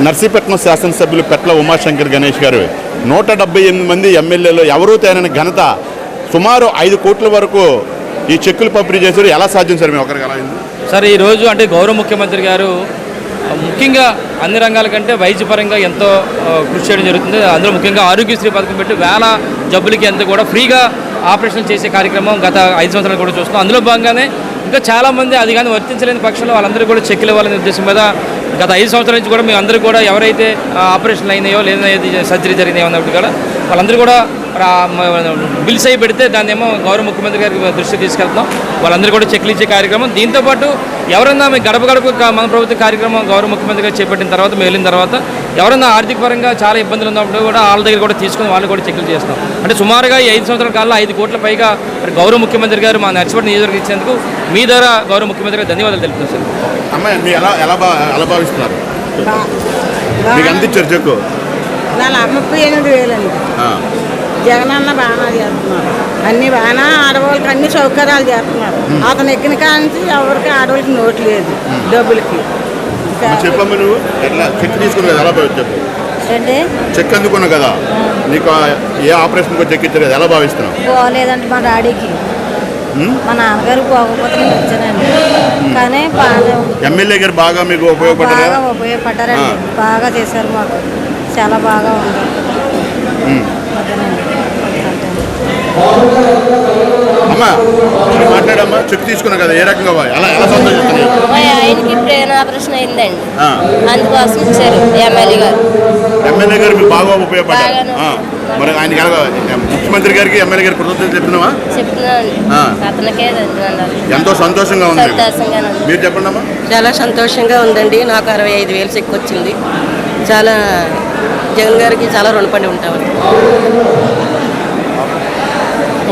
నర్సీపట్నం శాసనసభ్యులు పెట్ల ఉమాశంకర్ గణేష్ గారు 178 మంది ఎమ్మెల్యేలు ఎవరూ తేనని ఘనత సుమారు 5 కోట్ల వరకు ఈ చెక్కులు పంపిణీ చేశారు. ఎలా సాధ్యం సార్ మీ ఒకరికి? ఎలా అయింది సార్? ఈరోజు అంటే గౌరవ ముఖ్యమంత్రి గారు ముఖ్యంగా అన్ని రంగాల కంటే వైద్యపరంగా ఎంతో కృషి చేయడం జరుగుతుంది. అందులో ముఖ్యంగా ఆరోగ్యశ్రీ పథకం పెట్టి వేల జబ్బులకి ఎంత కూడా ఫ్రీగా ఆపరేషన్ చేసే కార్యక్రమం గత 5 సంవత్సరాలు కూడా చూస్తున్నాం. అందులో భాగంగానే ఇంకా చాలామంది అది కానీ వర్తించలేని పక్షంలో వాళ్ళందరూ కూడా చెక్కులు ఇవ్వాలనే ఉద్దేశం మీద గత 5 సంవత్సరాల నుంచి కూడా మేము అందరూ కూడా ఎవరైతే ఆపరేషన్లు అయినాయో లేదా సర్జరీ జరిగినాయో అన్నప్పుడు కూడా వాళ్ళందరూ కూడా బిల్స్ అయి పెడితే దాన్ని ఏమో గౌరవ ముఖ్యమంత్రి గారికి దృష్టికి తీసుకెళ్తున్నాం. వాళ్ళందరూ కూడా చెక్లు ఇచ్చే కార్యక్రమం. దీంతోపాటు ఎవరన్నా మీ గడప గడప మన ప్రభుత్వ కార్యక్రమం గౌరవ ముఖ్యమంత్రి గారు చేపట్టిన తర్వాత మేము వెళ్ళిన తర్వాత ఎవరన్నా ఆర్థిక పరంగా చాలా ఇబ్బందులు ఉన్నప్పుడు కూడా వాళ్ళ దగ్గర కూడా తీసుకుని వాళ్ళు కూడా చెక్లు చేస్తాం. అంటే సుమారుగా ఈ 5 సంవత్సరాల కాలంలో 5 కోట్ల పైగా గౌరవ ముఖ్యమంత్రి గారు మా నర్సీపట్నం నియోజకవర్గం ఇచ్చేందుకు మీ ద్వారా గౌరవ ముఖ్యమంత్రి గారు ధన్యవాదాలు తెలుపుతున్నాం సార్. అమ్మాయి మీరు ఎలా భావిస్తున్నారు? మీకు అందించారు చెక్కు 38,000 అండి. జగనన్న బాగా చేస్తున్నారు, అన్ని బాగా ఆడవాళ్ళకి అన్ని సౌకర్యాలు చేస్తున్నారు. అతను ఎక్కిన కాంచి ఎవరికి ఆడవాళ్ళకి నోటు లేదు డబ్బులకి. చెప్పమ్మా, నువ్వు ఎట్లా చెక్ తీసుకున్నావు కదా? ఎలా భావించావు? చెక్ అందుకున్నావు కదా, నీకు ఏ ఆపరేషన్ చెక్ ఇచ్చారు కదా, ఎలా భావిస్తున్నావు? పోలేదంటే మా డాడీకి మా నాన్నగారు పోకపోతే వచ్చానండి. కానీ ఎమ్మెల్యే గారు బాగా మీకు ఉపయోగపడ్డారండి. బాగా చేశారు, మాకు చాలా బాగా ఉంది. అమ్మా మాట్లాడమ్మా, చెక్ తీసుకున్నావు కదా, ఏ రకంగా ఎలా సంతోషిస్తున్నావు? మా ఆయనకి బ్రెయిన్ ఆపరేషన్ అయిందండి, అందుకోసం ఇచ్చారు ఎమ్మెల్యే గారు. ఎమ్మెల్యే గారు మీకు బాగా ఉపయోగపడ్డారు. మరి ఆయన ముఖ్యమంత్రి గారికి ఎమ్మెల్యే గారి కృతజ్ఞతలు చెప్తున్నావా? చెప్తున్నాను, అతనికే ఎంతో సంతోషంగా ఉంది. మీరు చెప్పండి అమ్మా. చాలా సంతోషంగా ఉందండి. నాకు 65,000 చెక్ వచ్చింది. చాలా జగన్ గారికి చాలా రుణపడి ఉంటామండి.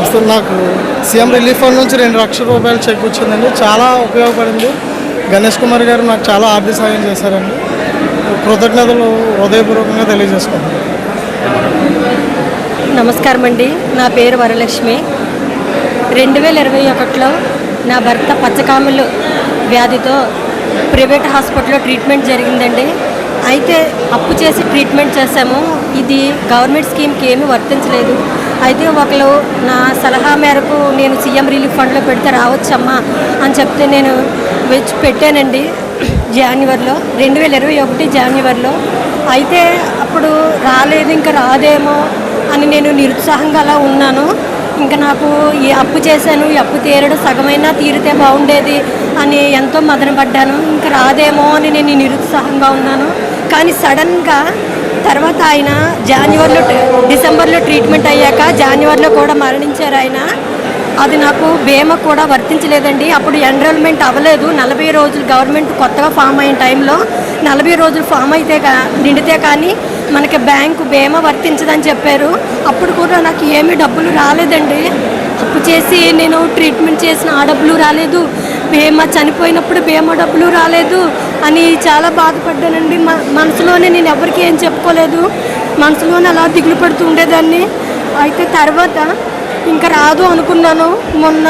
అసలు నాకు సీఎం రిలీఫ్ ఫండ్ నుంచి 2 లక్షల రూపాయలు చెక్ వచ్చిందండి. చాలా ఉపయోగపడింది. గణేష్ కుమార్ గారు నాకు చాలా ఆర్థిక సాయం చేశారండి. కృతజ్ఞతలు హృదయపూర్వకంగా తెలియజేసుకుంటాను. నమస్కారం అండి, నా పేరు వరలక్ష్మి. 2021లో నా భర్త పచ్చకాములు వ్యాధితో ప్రైవేట్ హాస్పిటల్లో ట్రీట్మెంట్ జరిగిందండి. అయితే అప్పు చేసి ట్రీట్మెంట్ చేశాము. ఇది గవర్నమెంట్ స్కీమ్కి ఏమీ వర్తించలేదు. అయితే ఒకరు నా సలహా మేరకు నేను సీఎం రిలీఫ్ ఫండ్లో పెడితే రావచ్చమ్మా అని చెప్తే నేను పెట్టానండి జనవరిలో, 2021 జనవరిలో. అయితే అప్పుడు రాలేదు, ఇంకా రాదేమో అని నేను నిరుత్సాహంగా అలా ఉన్నాను. ఇంకా నాకు ఈ అప్పు చేశాను, ఈ అప్పు తీరడం సగమైనా తీరితే బాగుండేది అని ఎంతో మదనపడ్డాను. ఇంకా రాదేమో అని నేను నిరుత్సాహంగా ఉన్నాను. కానీ సడన్గా తర్వాత ఆయన డిసెంబర్లో ట్రీట్మెంట్ అయ్యాక జనవరిలో కూడా మరణించారు ఆయన. అది నాకు బీమా కూడా వర్తించలేదండి. అప్పుడు ఎన్రోల్మెంట్ అవ్వలేదు. 40 రోజులు గవర్నమెంట్ కొత్తగా ఫామ్ అయిన టైంలో 40 రోజులు ఫామ్ అయితే నిండితే కానీ మనకి బ్యాంకు బీమా వర్తించదని చెప్పారు. అప్పుడు కూడా నాకు ఏమీ డబ్బులు రాలేదండి. అప్పు చేసి నేను ట్రీట్మెంట్ చేసిన ఆ డబ్బులు రాలేదు, బీమా చనిపోయినప్పుడు బీమా డబ్బులు రాలేదు అని చాలా బాధపడ్డానండి. మనసులోనే నేను ఎవరికి ఏం చెప్పుకోలేదు, మనసులోనే అలా దిగులు పడుతూ ఉండేదాన్ని. అయితే తర్వాత ఇంకా రాదు అనుకున్నాను. మొన్న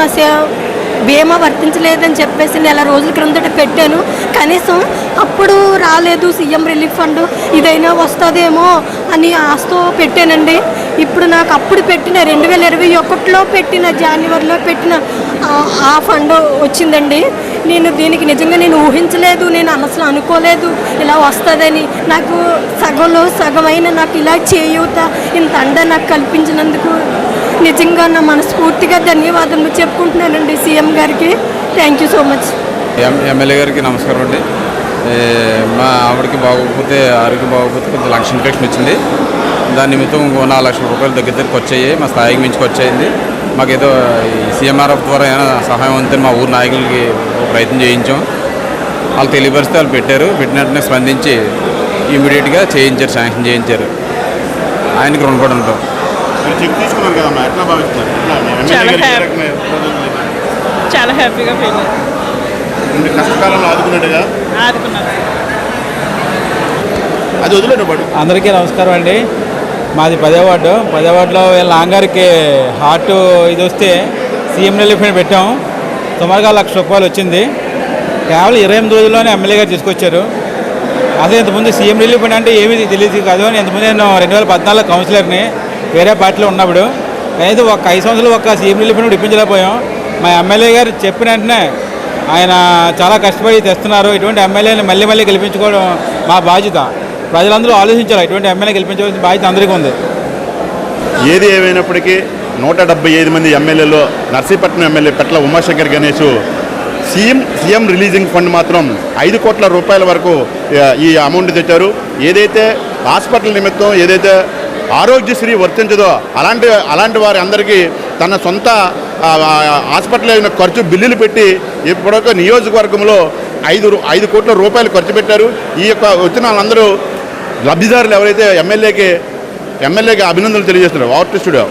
బీమా వర్తించలేదని చెప్పేసి 1 నెల రోజుల క్రిందట పెట్టాను. కనీసం అప్పుడు రాలేదు సీఎం రిలీఫ్ ఫండ్, ఇదైనా వస్తుందేమో అని ఆశతో పెట్టానండి. ఇప్పుడు నాకు అప్పుడు పెట్టిన 2021లో పెట్టిన జనవరిలో పెట్టిన ఆ ఫండ్ వచ్చిందండి. నేను దీనికి నిజంగా నేను ఊహించలేదు, నేను అసలు అనుకోలేదు ఇలా వస్తుందని. నాకు సగంలో సగమైన నాకు ఇలా చేయూత ఇంత అండ నాకు కల్పించినందుకు నిజంగా నా మనస్ఫూర్తిగా ధన్యవాదాలు చెప్పుకుంటున్నానండి సీఎం గారికి. Thank you so much. MLA గారికి నమస్కారం అండి. మా ఆవిడకి బాగోకపోతే ఆరోగ్యం బాగోకపోతే కొంచెం లంగ్స్ ఇన్ఫెక్షన్ వచ్చింది. దాని నిమిత్తం 4 లక్షల రూపాయలు దగ్గరికి వచ్చాయి. మా స్థాయికి మించుకు వచ్చాయింది. మాకేదో సీఎంఆర్ఎఫ్ ద్వారా ఏమైనా సహాయం ఉందని మా ఊరు నాయకులకి ప్రయత్నం చేయించాం. వాళ్ళు తెలియపరిస్తే వాళ్ళు పెట్టినట్టునే స్పందించి ఇమీడియట్గా చేయించారు, శాంక్షన్ చేయించారు. ఆయనకి రుణపడి ఉంటాం. చాలా హ్యాపీగా ఫీల్ అందరికీ నమస్కారం అండి. మాది 10వ వార్డులో వీళ్ళ నాన్నగారికి హార్ట్ ఇది వస్తే సీఎం రిలీఫ్ ఫండ్ పెట్టాం. సుమారుగా 1 లక్ష రూపాయలు వచ్చింది. కేవలం 28 రోజుల్లోనే ఎమ్మెల్యే గారు తీసుకొచ్చారు. అసలు ఇంతకుముందు సీఎం రిలీఫ్ ఫండ్ అంటే ఏమీ తెలియదు కాదు. ఇంతకుముందు నేను 2014 కౌన్సిలర్ని వేరే పార్టీలో ఉన్నప్పుడు అయితే ఒక 5 సంవత్సరాలు ఒక సీఎం రిలీఫ్ ఫండ్ ఇప్పించలేకపోయాం. మా ఎమ్మెల్యే గారు చెప్పిన వెంటనే ఆయన చాలా కష్టపడి తెస్తున్నారు. ఇటువంటి ఎమ్మెల్యేని మళ్ళీ మళ్ళీ గెలిపించుకోవడం మా బాధ్యత. ప్రజలందరూ ఆలోచించాలి, ఇటువంటి ఎమ్మెల్యే గెలిపించవలసిన బాధ్యత అందరికీ ఉంది. ఏది ఏమైనప్పటికీ 175 మంది ఎమ్మెల్యేలో Narsipatnam MLA Petla Umashankar Ganesh CM releasing fund మాత్రం 5 కోట్ల రూపాయల వరకు ఈ అమౌంట్ తెచ్చారు. ఏదైతే హాస్పిటల్ నిమిత్తం ఏదైతే ఆరోగ్యశ్రీ వర్తించదో అలాంటి వారి అందరికీ తన సొంత హాస్పిటల్ అయిన ఖర్చు బిల్లులు పెట్టి ఇప్పటివరకు నియోజకవర్గంలో 5 కోట్ల రూపాయలు ఖర్చు పెట్టారు. ఈ యొక్క వచ్చిన వాళ్ళందరూ లబ్ధిదారులు ఎవరైతే ఎమ్మెల్యేకి అభినందనలు తెలియజేస్తున్నారు. ఆర్టిస్టుడు